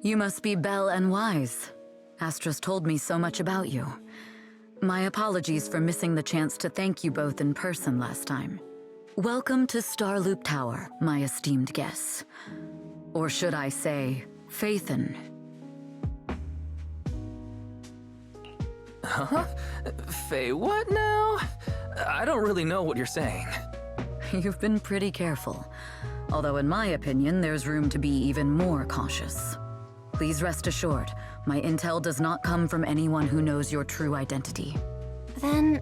You must be Belle and Wise. Astra's told me so much about you. My apologies for missing the chance to thank you both in person last time. Welcome to Starloop Tower, my esteemed guests. Or should I say, Phaethon. Huh? Faye, what now? I don't really know what you're saying. You've been pretty careful. Although in my opinion, there's room to be even more cautious. Please rest assured, my intel does not come from anyone who knows your true identity. Then,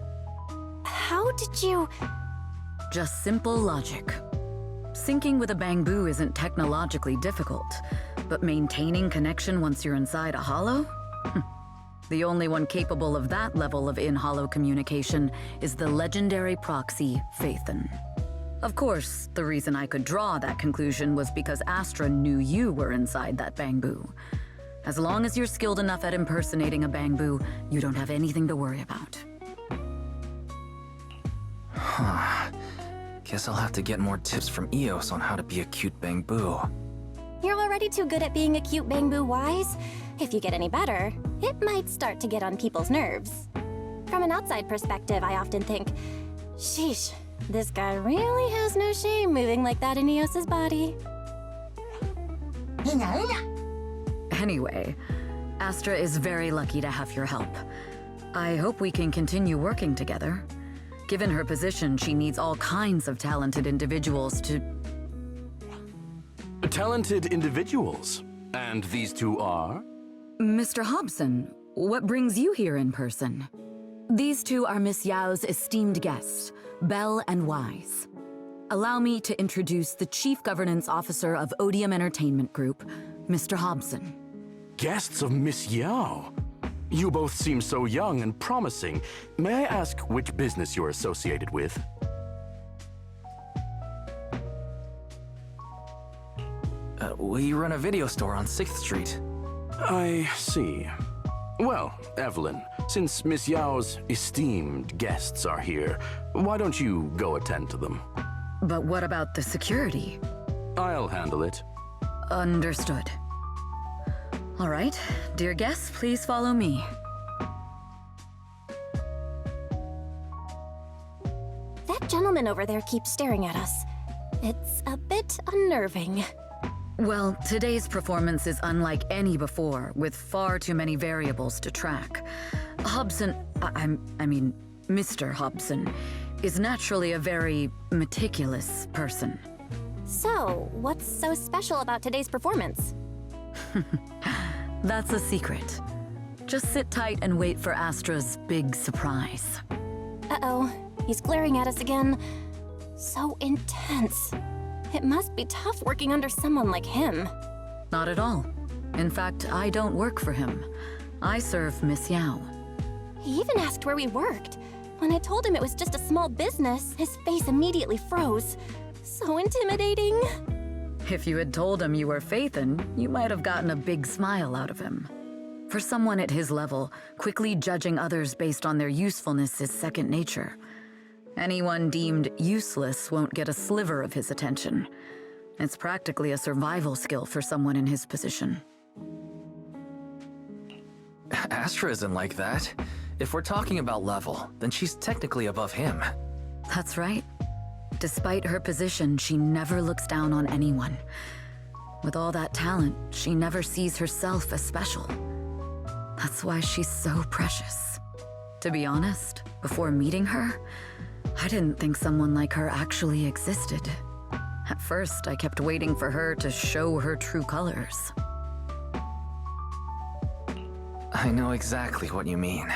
how did you... Just simple logic. Syncing with a bamboo isn't technologically difficult, but maintaining connection once you're inside a hollow? The only one capable of that level of in-hollow communication is the legendary proxy, Phaethon. Of course, the reason I could draw that conclusion was because Astra knew you were inside that bamboo. As long as you're skilled enough at impersonating a bamboo, you don't have anything to worry about. Huh. Guess I'll have to get more tips from Eos on how to be a cute bamboo. You're already too good at being a cute bamboo, Wise. If you get any better, it might start to get on people's nerves. From an outside perspective, I often think, sheesh, this guy really has no shame moving like that in Eos's body. Anyway, Astra is very lucky to have your help. I hope we can continue working together. Given her position, she needs all kinds of talented individuals to... Talented individuals? And these two are? Mr. Hobson, what brings you here in person? These two are Miss Yao's esteemed guests, Belle and Wise. Allow me to introduce the Chief Governance Officer of Odium Entertainment Group, Mr. Hobson. Guests of Miss Yao? You both seem so young and promising. May I ask which business you're associated with? We run a video store on 6th Street. I see. Well, Evelyn, since Miss Yao's esteemed guests are here, why don't you go attend to them? But what about the security? I'll handle it. Understood. All right, dear guests, please follow me. That gentleman over there keeps staring at us. It's a bit unnerving. Well, today's performance is unlike any before, with far too many variables to track. Hobson, I mean, Mr. Hobson, is naturally a very meticulous person. So, what's so special about today's performance? That's a secret. Just sit tight and wait for Astra's big surprise. Uh-oh, he's glaring at us again. So intense. It must be tough working under someone like him. Not at all. In fact, I don't work for him. I serve Miss Yao. He even asked where we worked. When I told him it was just a small business, his face immediately froze. So intimidating. If you had told him you were Phaethon, you might have gotten a big smile out of him. For someone at his level, quickly judging others based on their usefulness is second nature. Anyone deemed useless won't get a sliver of his attention. It's practically a survival skill for someone in his position. Astra isn't like that. If we're talking about level, then she's technically above him. That's right. Despite her position, she never looks down on anyone. With all that talent, she never sees herself as special. That's why she's so precious. To be honest, before meeting her, I didn't think someone like her actually existed. At first, I kept waiting for her to show her true colors. I know exactly what you mean.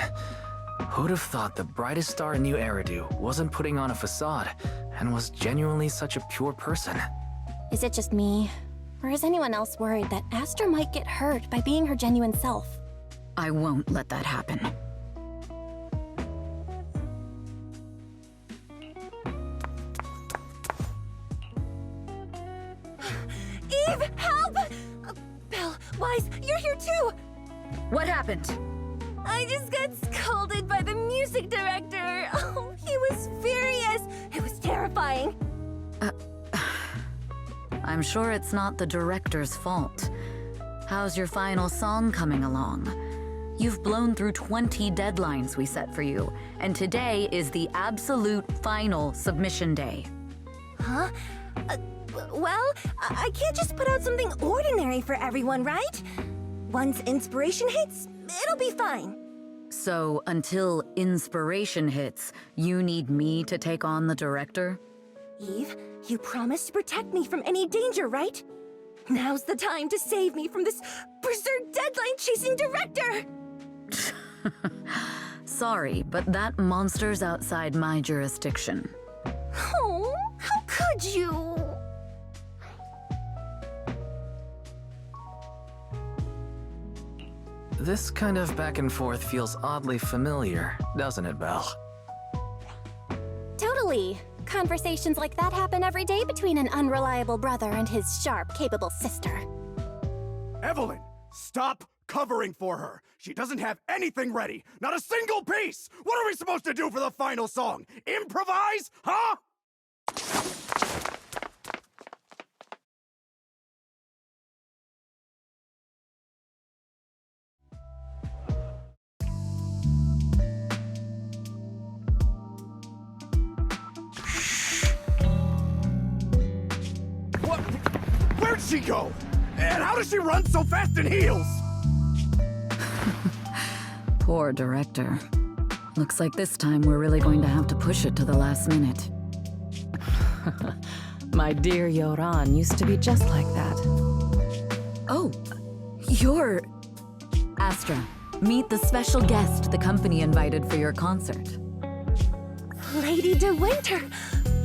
Who'd have thought the brightest star in New Eridu wasn't putting on a facade and was genuinely such a pure person? Is it just me? Or is anyone else worried that Astra might get hurt by being her genuine self? I won't let that happen. Eve, help! Belle, Wise, you're here too! What happened? I just got scolded by the music director. Oh, he was furious. It was terrifying. I'm sure it's not the director's fault. How's your final song coming along? You've blown through 20 deadlines we set for you, and today is the absolute final submission day. Huh? Well, I can't just put out something ordinary for everyone, right? Once inspiration hits, it'll be fine. So, until inspiration hits, you need me to take on the director? Eve, you promised to protect me from any danger, right? Now's the time to save me from this berserk deadline-chasing director! Sorry, but that monster's outside my jurisdiction. Oh, how could you? This kind of back and forth feels oddly familiar, doesn't it, Belle? Totally. Conversations like that happen every day between an unreliable brother and his sharp, capable sister. Evelyn, stop covering for her. She doesn't have anything ready. Not a single piece. What are we supposed to do for the final song? Improvise? Huh? What? Where'd she go? And how does she run so fast in heels? Poor director. Looks like this time we're really going to have to push it to the last minute. My dear Yoran used to be just like that. Oh, you're... Astra, meet the special guest the company invited for your concert. Lady De Winter,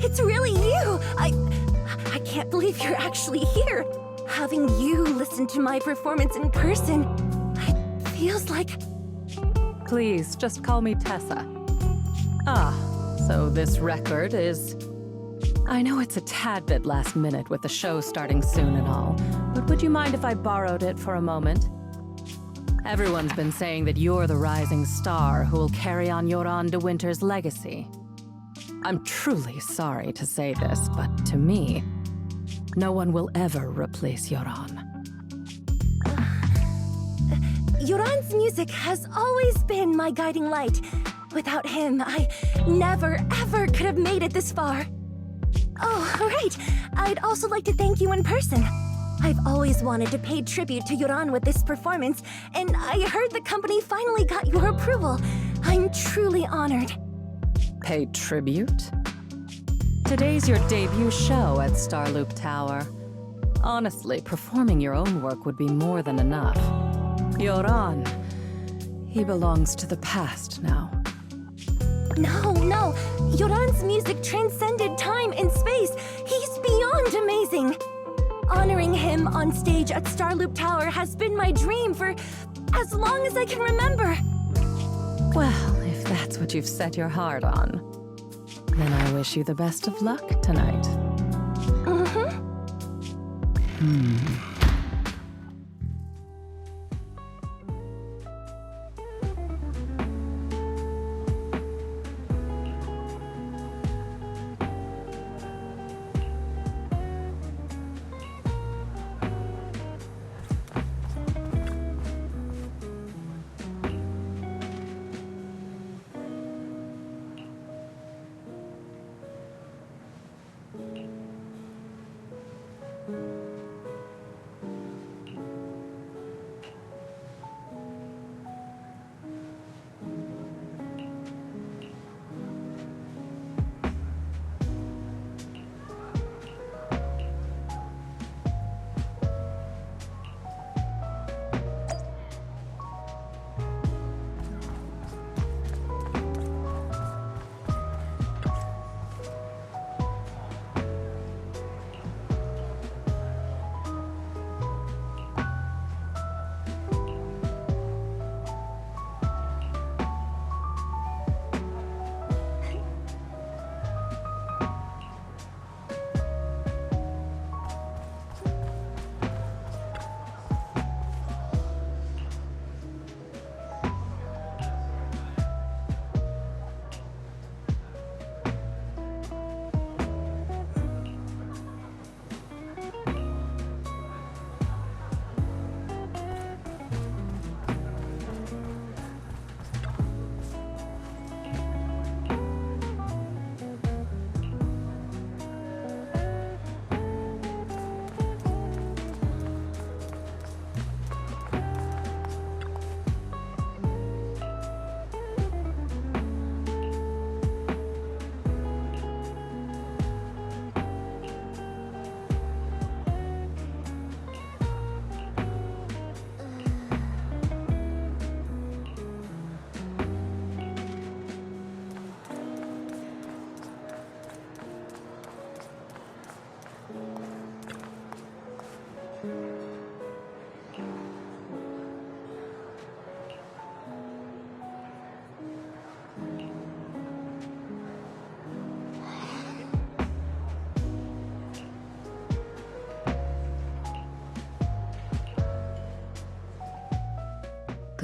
it's really you! I can't believe you're actually here. Having you listen to my performance in person, it feels like... Please, just call me Tessa. Ah, so this record is... I know it's a tad bit last minute with the show starting soon and all, but would you mind if I borrowed it for a moment? Everyone's been saying that you're the rising star who will carry on Yoran De Winter's legacy. I'm truly sorry to say this, but to me, no one will ever replace Yoran. Yoran's music has always been my guiding light. Without him, I never, ever could have made it this far. Oh, right. I'd also like to thank you in person. I've always wanted to pay tribute to Yoran with this performance, and I heard the company finally got your approval. I'm truly honored. Pay tribute? Today's your debut show at Starloop Tower. Honestly, performing your own work would be more than enough. Yoran, he belongs to the past now. No. Yoran's music transcended time and space. He's beyond amazing. Honoring him on stage at Starloop Tower has been my dream for as long as I can remember. Well, if that's what you've set your heart on, then I wish you the best of luck tonight.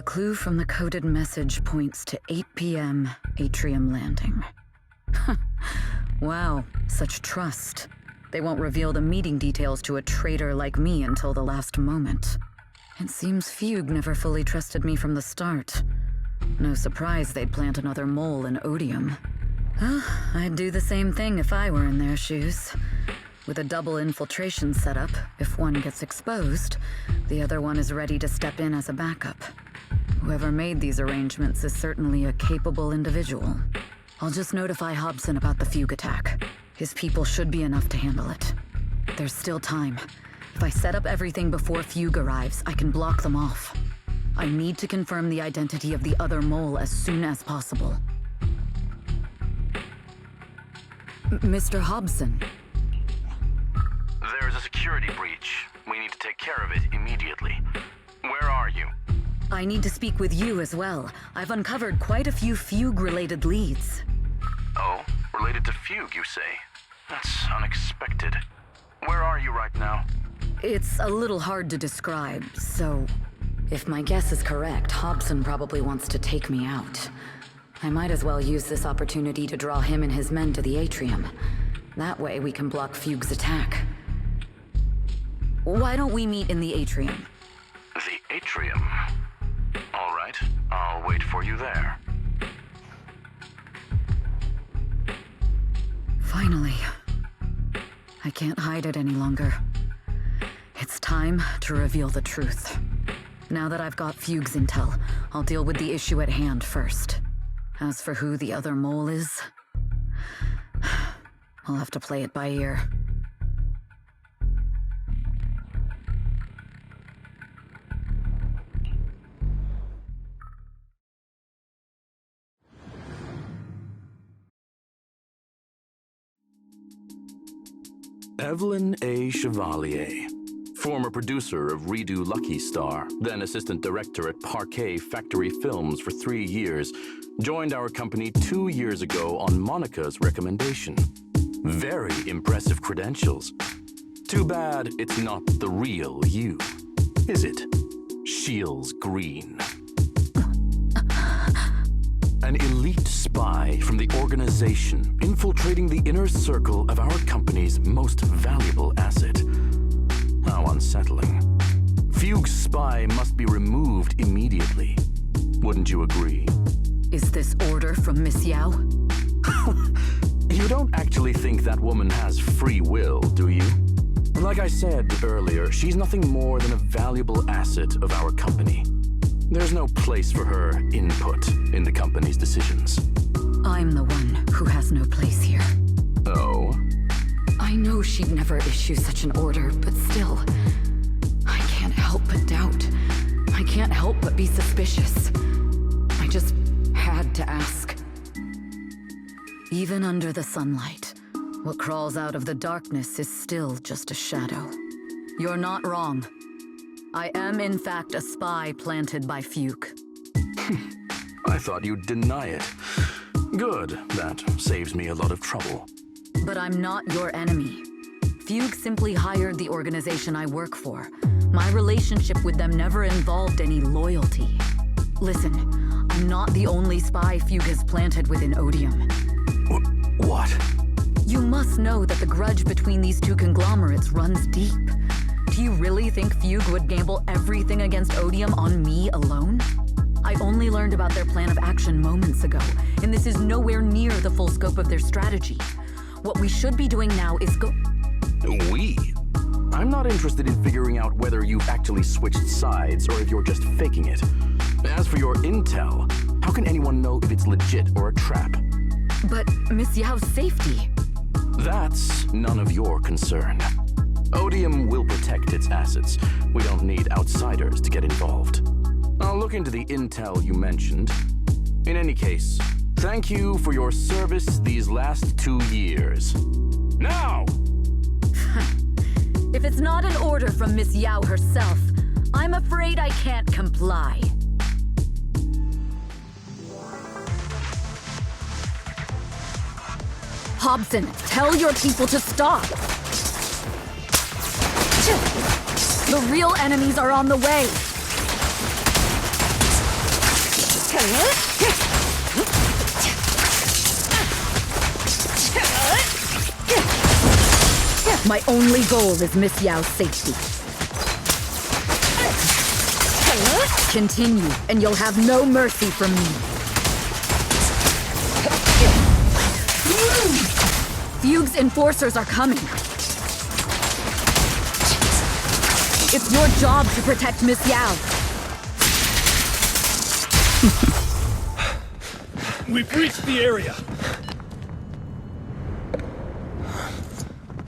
clue from the coded message points to 8 p.m. Atrium Landing. Wow, such trust. They won't reveal the meeting details to a traitor like me until the last moment. It seems Fugue never fully trusted me from the start. No surprise they'd plant another mole in Odium. Well, I'd do the same thing if I were in their shoes. With a double infiltration setup, if one gets exposed, the other one is ready to step in as a backup. Whoever made these arrangements is certainly a capable individual. I'll just notify Hobson about the Fugue attack. His people should be enough to handle it. There's still time. If I set up everything before Fugue arrives, I can block them off. I need to confirm the identity of the other mole as soon as possible. Mr. Hobson. There's a security breach. We need to take care of it immediately. Where are you? I need to speak with you as well. I've uncovered quite a few Fugue-related leads. Oh, related to Fugue, you say? That's unexpected. Where are you right now? It's a little hard to describe, so... If my guess is correct, Hobson probably wants to take me out. I might as well use this opportunity to draw him and his men to the atrium. That way we can block Fugue's attack. Why don't we meet in the atrium? The atrium? All right, I'll wait for you there. Finally. I can't hide it any longer. It's time to reveal the truth. Now that I've got Fugue's intel, I'll deal with the issue at hand first. As for who the other mole is, I'll have to play it by ear. Evelyn A. Chevalier, former producer of Redo Lucky Star, then assistant director at Parquet Factory Films for 3 years, joined our company 2 years ago on Monica's recommendation. Very impressive credentials. Too bad it's not the real you, is it? Shields Green. An elite spy from the organization, infiltrating the inner circle of our company's most valuable asset. How unsettling. Fugue's spy must be removed immediately. Wouldn't you agree? Is this order from Miss Yao? You don't actually think that woman has free will, do you? Like I said earlier, she's nothing more than a valuable asset of our company. There's no place for her input in the company's decisions. I'm the one who has no place here. Oh? I know she'd never issue such an order, but still, I can't help but doubt. I can't help but be suspicious. I just had to ask. Even under the sunlight, what crawls out of the darkness is still just a shadow. You're not wrong. I am, in fact, a spy planted by Fugue. I thought you'd deny it. Good, that saves me a lot of trouble. But I'm not your enemy. Fugue simply hired the organization I work for. My relationship with them never involved any loyalty. Listen, I'm not the only spy Fugue has planted within Odium. What? You must know that the grudge between these two conglomerates runs deep. Do you really think Fugue would gamble everything against Odium on me alone? I only learned about their plan of action moments ago, and this is nowhere near the full scope of their strategy. What we should be doing now is We? I'm not interested in figuring out whether you've actually switched sides or if you're just faking it. As for your intel, how can anyone know if it's legit or a trap? But Miss Yao's safety... That's none of your concern. Odium will protect its assets. We don't need outsiders to get involved. I'll look into the intel you mentioned. In any case, thank you for your service these last 2 years. Now! If it's not an order from Miss Yao herself, I'm afraid I can't comply. Hobson, tell your people to stop! The real enemies are on the way! My only goal is Miss Yao's safety. Continue, and you'll have no mercy from me. Fugue's enforcers are coming. It's your job to protect Miss Yao. We've reached the area.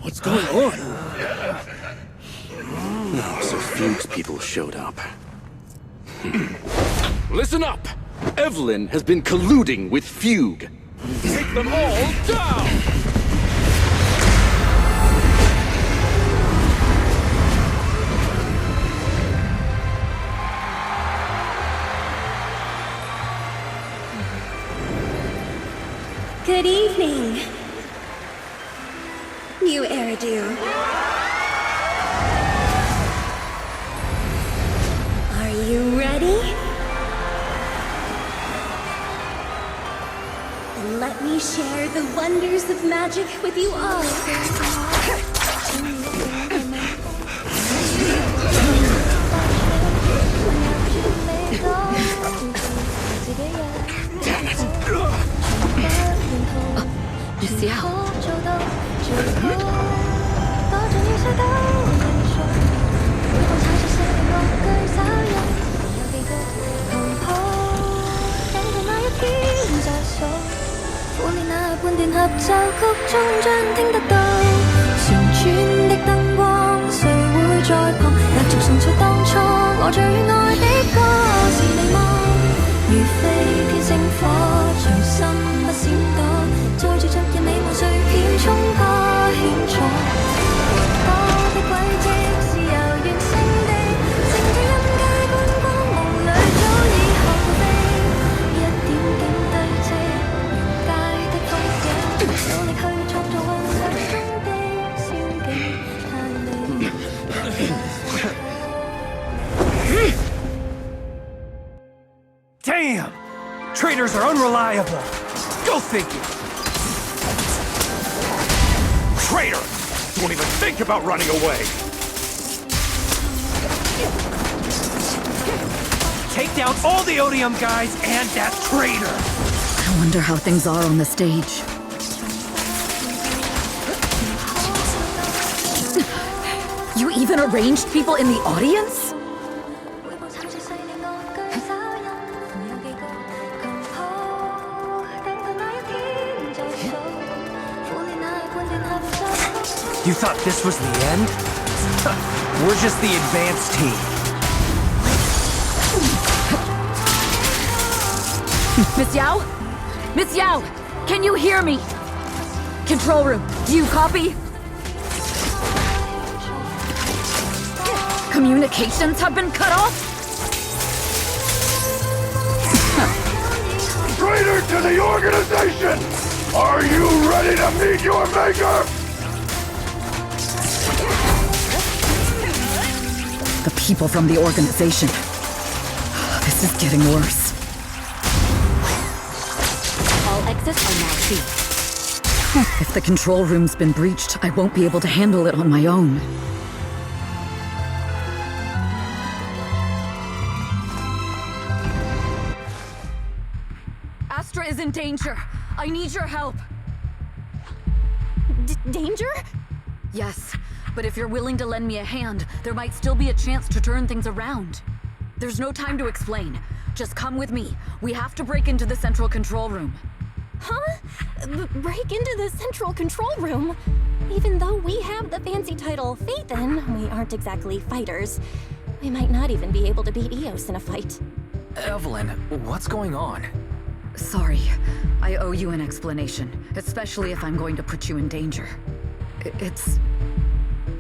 What's going on? Oh, so Fugue's people showed up. Listen up! Evelyn has been colluding with Fugue. Take them all down! Good evening, new Eridu. Are you ready? Let me share the wonders of magic with you all. Miss Yao. Damn! Traitors are unreliable. Go figure. Traitor! Don't even think about running away! Take down all the Odium guys and that traitor! I wonder how things are on the stage. You even arranged people in the audience? You thought this was the end? We're just the advanced team. Miss Yao? Miss Yao, can you hear me? Control room, do you copy? Communications have been cut off? Traitor to the organization! Are you ready to meet your maker? The people from the organization. This is getting worse. All exits are now sealed. If the control room's been breached, I won't be able to handle it on my own. Astra is in danger. I need your help. Danger? Yes, but if you're willing to lend me a hand, there might still be a chance to turn things around. There's no time to explain. Just come with me. We have to break into the central control room. Huh? Break into the central control room? Even though we have the fancy title Phaethon, we aren't exactly fighters. We might not even be able to beat Eos in a fight. Evelyn, what's going on? Sorry. I owe you an explanation, especially if I'm going to put you in danger. It's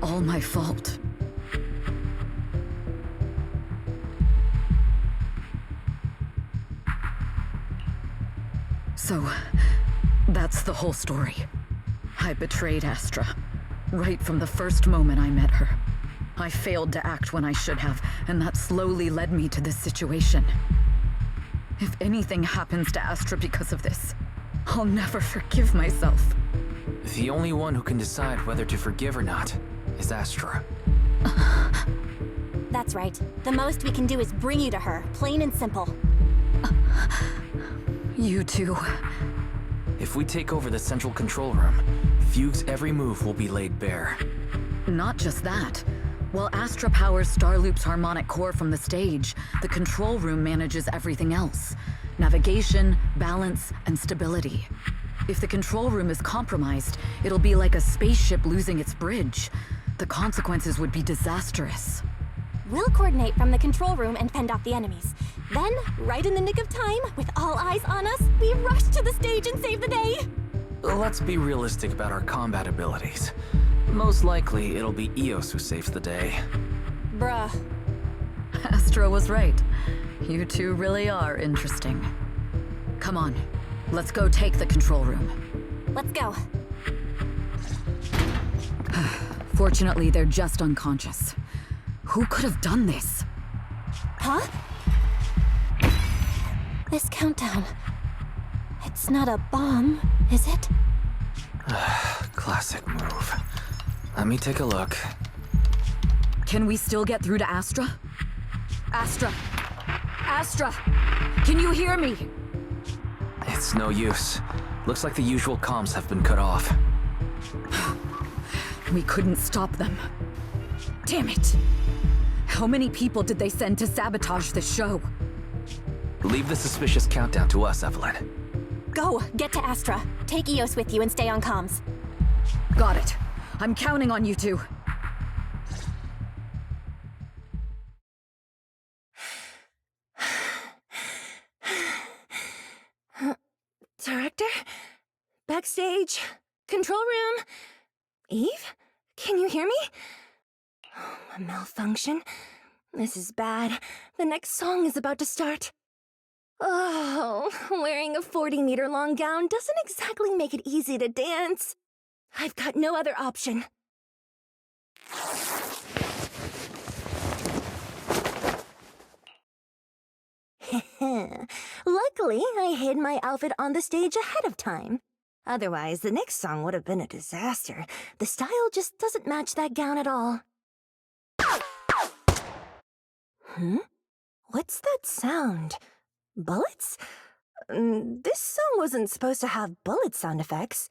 all my fault. So, that's the whole story. I betrayed Astra, right from the first moment I met her. I failed to act when I should have, and that slowly led me to this situation. If anything happens to Astra because of this, I'll never forgive myself. The only one who can decide whether to forgive or not is Astra. That's right. The most we can do is bring you to her, plain and simple. You two. If we take over the central control room, Fugue's every move will be laid bare. Not just that. While Astra powers Starloop's harmonic core from the stage, the control room manages everything else. Navigation, balance, and stability. If the control room is compromised, it'll be like a spaceship losing its bridge. The consequences would be disastrous. We'll coordinate from the control room and fend off the enemies. Then, right in the nick of time, with all eyes on us, we rush to the stage and save the day! Let's be realistic about our combat abilities. Most likely, it'll be Eos who saves the day. Bruh. Astra was right. You two really are interesting. Come on, let's go take the control room. Let's go. Fortunately, they're just unconscious. Who could have done this? Huh? This countdown... It's not a bomb, is it? Classic move. Let me take a look. Can we still get through to Astra? Astra! Astra! Can you hear me? It's no use. Looks like the usual comms have been cut off. We couldn't stop them. Damn it! How many people did they send to sabotage this show? Leave the suspicious countdown to us, Evelyn. Go, get to Astra. Take Eos with you and stay on comms. Got it. I'm counting on you two. Director? Backstage? Control room? Eve? Can you hear me? Oh, a malfunction? This is bad. The next song is about to start. Oh, wearing a 40-meter-long gown doesn't exactly make it easy to dance. I've got no other option. Luckily, I hid my outfit on the stage ahead of time. Otherwise, the next song would have been a disaster. The style just doesn't match that gown at all. What's that sound? Bullets? This song wasn't supposed to have bullet sound effects.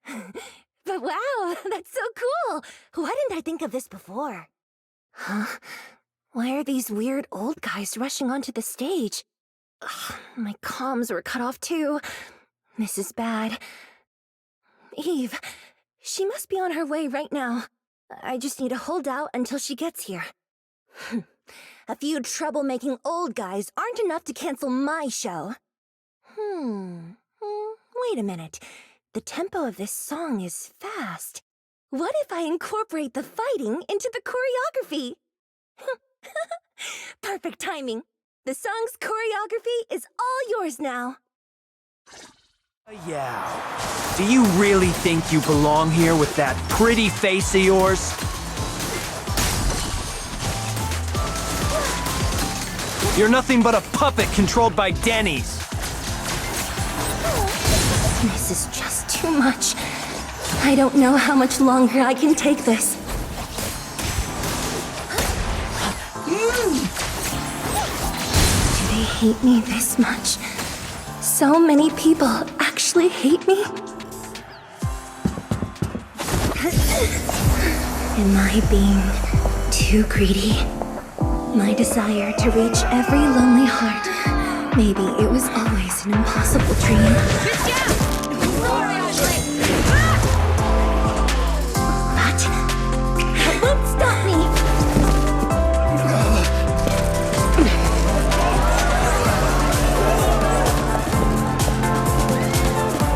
But wow, that's so cool! Why didn't I think of this before? Huh? Why are these weird old guys rushing onto the stage? Ugh, my comms were cut off too. This is bad. Eve, she must be on her way right now. I just need to hold out until she gets here. A few troublemaking old guys aren't enough to cancel my show. Wait a minute. The tempo of this song is fast. What if I incorporate the fighting into the choreography? Perfect timing. The song's choreography is all yours now. Yeah. Do you really think you belong here with that pretty face of yours? You're nothing but a puppet controlled by Denny's. This is just too much. I don't know how much longer I can take this. Do they hate me this much? So many people actually hate me? Am I being too greedy? My desire to reach every lonely heart. Maybe it was always an impossible dream. But that won't stop me.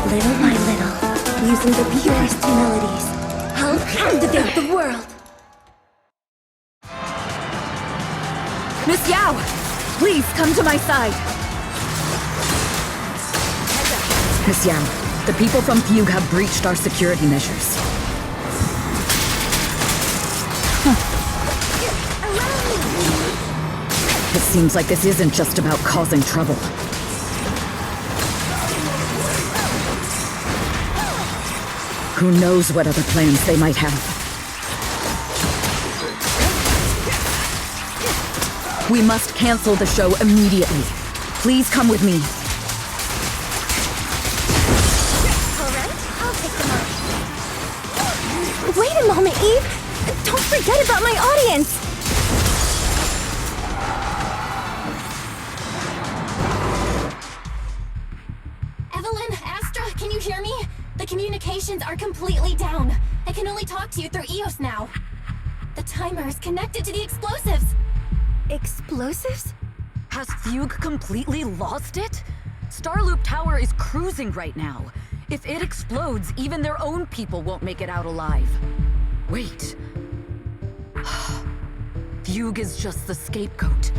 Little by little, using the purest melodies, I'll captivate the world. Miss Yao! Please come to my side! Miss Yao, the people from Fugue have breached our security measures. It seems like this isn't just about causing trouble. Who knows what other plans they might have. We must cancel the show immediately. Please come with me. Alright, I'll take them on. Wait a moment, Eve! Don't forget about my audience! Evelyn, Astra, can you hear me? The communications are completely down. I can only talk to you through EOS now. The timer is connected to the explosives. Explosives? Has Fugue completely lost it? Starloop Tower is cruising right now. If it explodes, even their own people won't make it out alive. Wait. Fugue is just the scapegoat.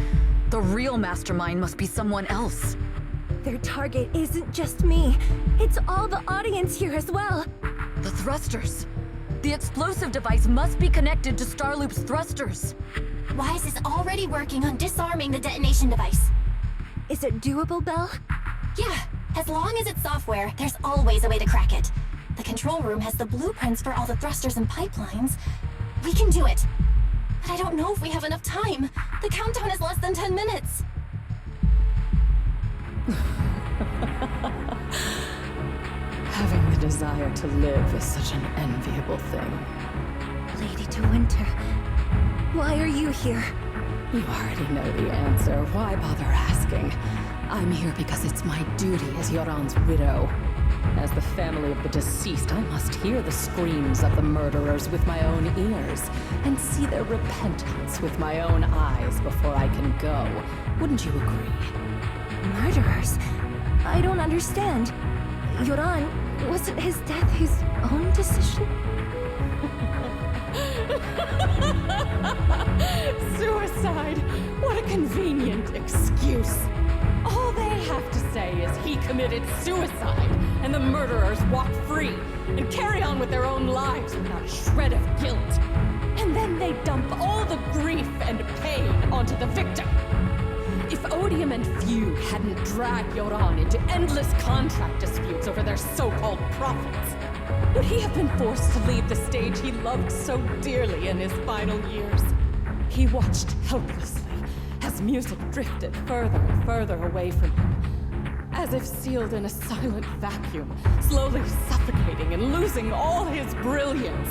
The real mastermind must be someone else. Their target isn't just me. It's all the audience here as well. The thrusters. The explosive device must be connected to Starloop's thrusters. Wise is already working on disarming the detonation device. Is it doable, Belle? Yeah, as long as it's software, there's always a way to crack it. The control room has the blueprints for all the thrusters and pipelines. We can do it. But I don't know if we have enough time. The countdown is less than 10 minutes. Having the desire to live is such an enviable thing. Lady De Winter, why are you here? You already know the answer. Why bother asking? I'm here because it's my duty as Yoran's widow. As the family of the deceased, I must hear the screams of the murderers with my own ears, and see their repentance with my own eyes before I can go. Wouldn't you agree? Murderers? I don't understand. Yoran, wasn't his death his own decision? Suicide! What a convenient excuse. All they have to say is he committed suicide, and the murderers walk free and carry on with their own lives without a shred of guilt. And then they dump all the grief and pain onto the victim. If Odium and Fugue hadn't dragged Yoran into endless contract disputes over their so-called profits, would he have been forced to leave the stage he loved so dearly in his final years? He watched helplessly as music drifted further and further away from him, as if sealed in a silent vacuum, slowly suffocating and losing all his brilliance.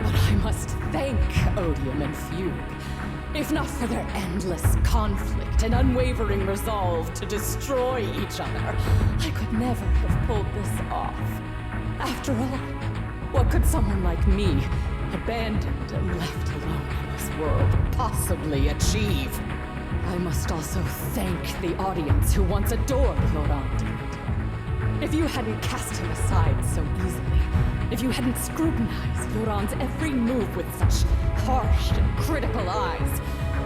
But I must thank Odium and Fugue. If not for their endless conflict and unwavering resolve to destroy each other, I could never have pulled this off. After all, what could someone like me, abandoned and left alone in this world, possibly achieve? I must also thank the audience who once adored Yoran. If you hadn't cast him aside so easily, if you hadn't scrutinized Yoran's every move with such harsh and critical eyes,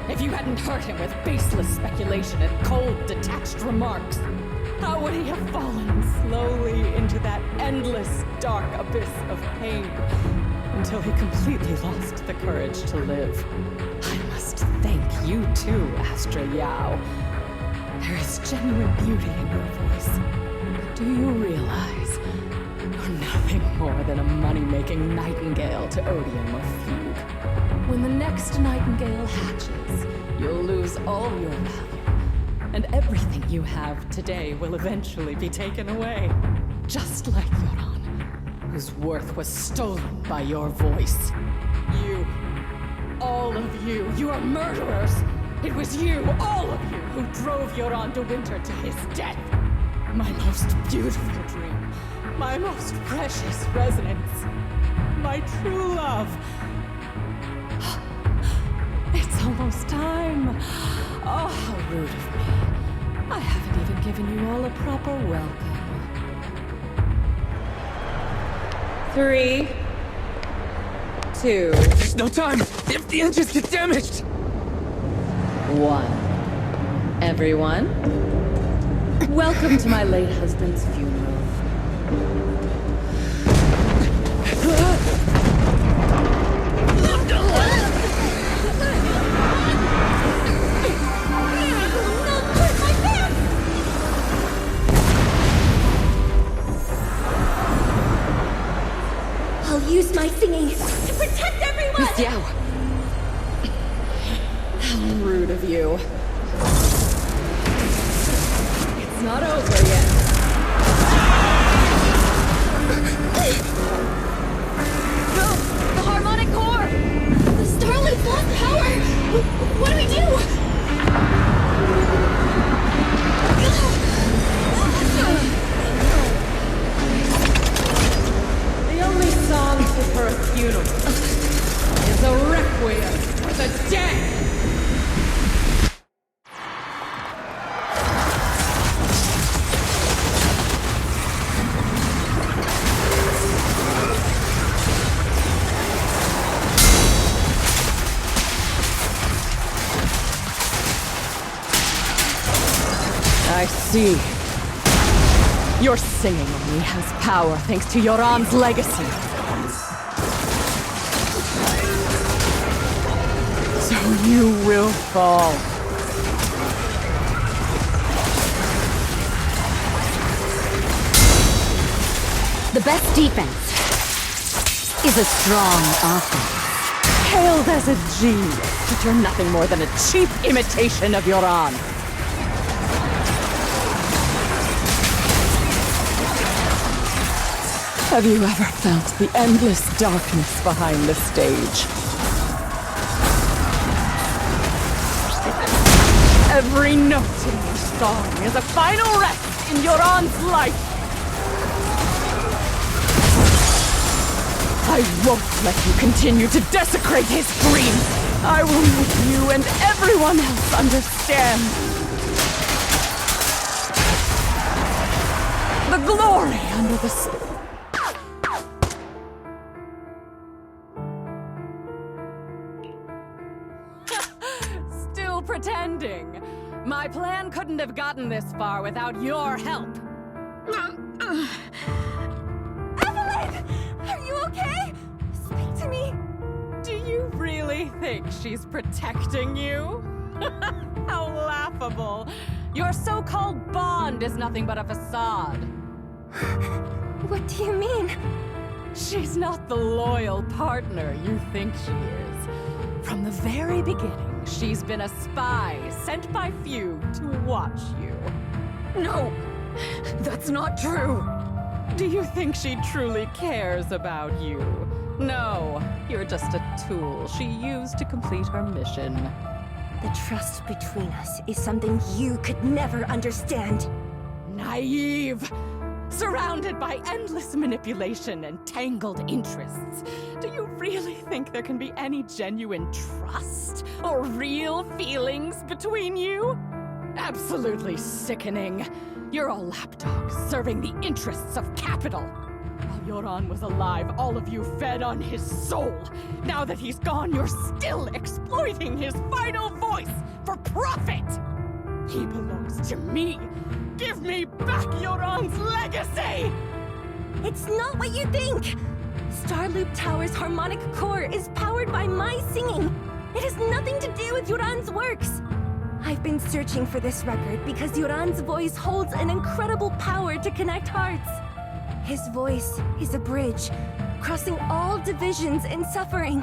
if you hadn't hurt him with baseless speculation and cold, detached remarks, how would he have fallen slowly into that endless, dark abyss of pain until he completely lost the courage to live? I must thank you too, Astra Yao. There is genuine beauty in your voice. Do you realize you're nothing more than a money-making nightingale to Odium or Fugue? When the next nightingale hatches, you'll lose all your value, and everything you have today will eventually be taken away. Just like Yoran, whose worth was stolen by your voice. You, all of you, you are murderers! It was you, all of you, who drove Yoran de Winter to his death! My most beautiful dream, my most precious resonance, my true love. It's almost time. Oh, how rude of me. I haven't even given you all a proper welcome. 3, 2, There's no time! If the engines get damaged! 1. Everyone, welcome to my late husband's funeral. I'll use my singing to protect everyone! Miss Yao! How rude of you. It's not over yet. The harmonic core! The Starlight's lost power! What do we do? The only song fit for a funeral is a requiem for the dead! I see. Your singing only has power thanks to Yoran's legacy. So you will fall. The best defense is a strong offense. Hailed as a genius, but you're nothing more than a cheap imitation of Yoran. Have you ever felt the endless darkness behind the stage? Every note in your song is a final rest in Yoran's life. I won't let you continue to desecrate his dreams. I will make you and everyone else understand. The glory under the Still pretending. My plan couldn't have gotten this far without your help. Evelyn! Are you okay? Speak to me! Do you really think she's protecting you? How laughable. Your so-called bond is nothing but a facade. What do you mean? She's not the loyal partner you think she is. From the very beginning, she's been a spy sent by few to watch you. No, that's not true. Do you think she truly cares about you? No, you're just a tool she used to complete her mission. The trust between us is something you could never understand. Naive! Surrounded by endless manipulation and tangled interests. Do you really think there can be any genuine trust or real feelings between you? Absolutely sickening. You're a lapdog serving the interests of capital. While Yoran was alive, all of you fed on his soul. Now that he's gone, you're still exploiting his final voice for profit. He belongs to me. Give me back Yoran's legacy! It's not what you think! Starloop Tower's harmonic core is powered by my singing. It has nothing to do with Yoran's works. I've been searching for this record because Yoran's voice holds an incredible power to connect hearts. His voice is a bridge, crossing all divisions and suffering.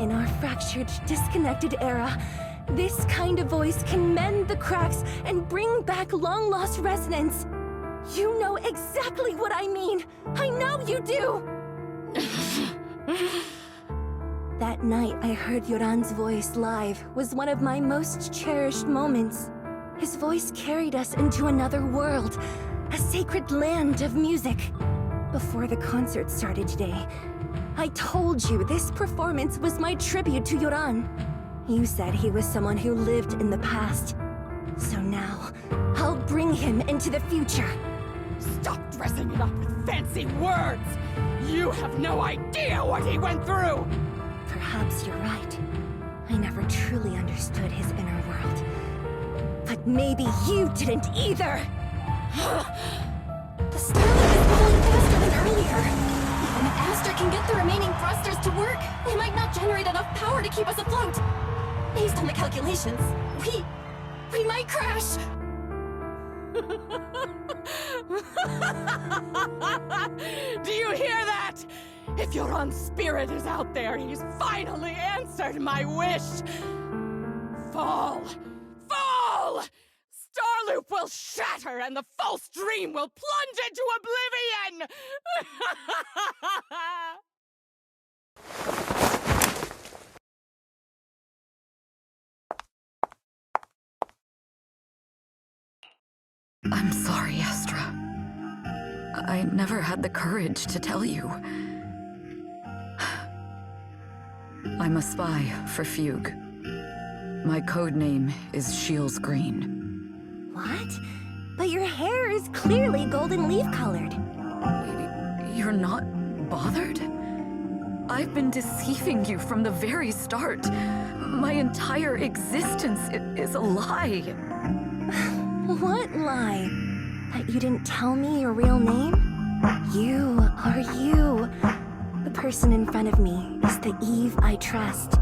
In our fractured, disconnected era, this kind of voice can mend the cracks and bring back long-lost resonance. You know exactly what I mean. I know you do! That night I heard Yoran's voice live was one of my most cherished moments. His voice carried us into another world, a sacred land of music. Before the concert started today, I told you this performance was my tribute to Yoran. You said he was someone who lived in the past. So now, I'll bring him into the future. Stop dressing it up with fancy words! You have no idea what he went through! Perhaps you're right. I never truly understood his inner world. But maybe you didn't either! The Starlight is bubbling faster than earlier. Even if Astra can get the remaining thrusters to work, they might not generate enough power to keep us afloat. Based on the calculations, we might crash! Do you hear that? If Yoran's spirit is out there, he's finally answered my wish! Fall! Fall! Starloop will shatter and the false dream will plunge into oblivion! I'm sorry, Astra. I never had the courage to tell you. I'm a spy for Fugue. My code name is Shields Green. What? But your hair is clearly golden leaf colored. You're not bothered? I've been deceiving you from the very start. My entire existence is a lie. What lie? That you didn't tell me your real name? You are you. The person in front of me is the Eve I trust,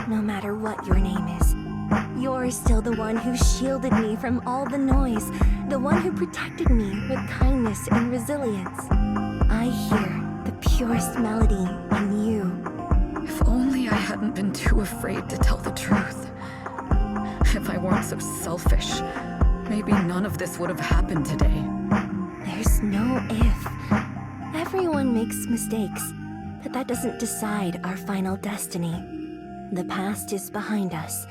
no matter what your name is. You're still the one who shielded me from all the noise, the one who protected me with kindness and resilience. I hear the purest melody in you. If only I hadn't been too afraid to tell the truth. If I weren't so selfish, maybe none of this would have happened today. There's no if. Everyone makes mistakes, but that doesn't decide our final destiny. The past is behind us.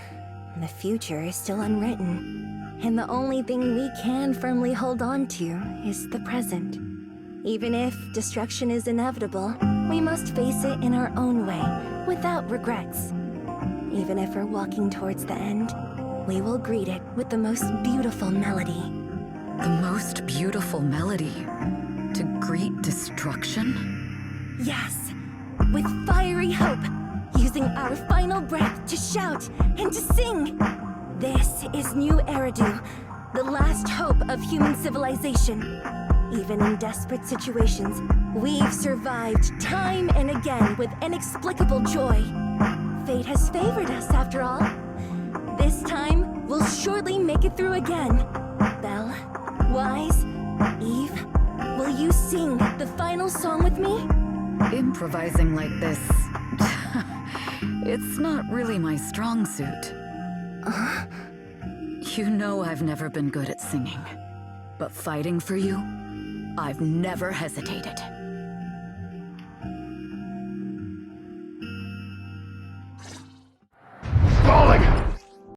The future is still unwritten, and the only thing we can firmly hold on to is the present. Even if destruction is inevitable, we must face it in our own way, without regrets. Even if we're walking towards the end, we will greet it with the most beautiful melody. The most beautiful melody? To greet destruction? Yes, with fiery hope. Using our final breath to shout and to sing. This is New Eridu, the last hope of human civilization. Even in desperate situations, we've survived time and again with inexplicable joy. Fate has favored us after all. This time, we'll surely make it through again. Belle, Wise, Eve, will you sing the final song with me? Improvising like this... It's not really my strong suit. You know I've never been good at singing. But fighting for you, I've never hesitated.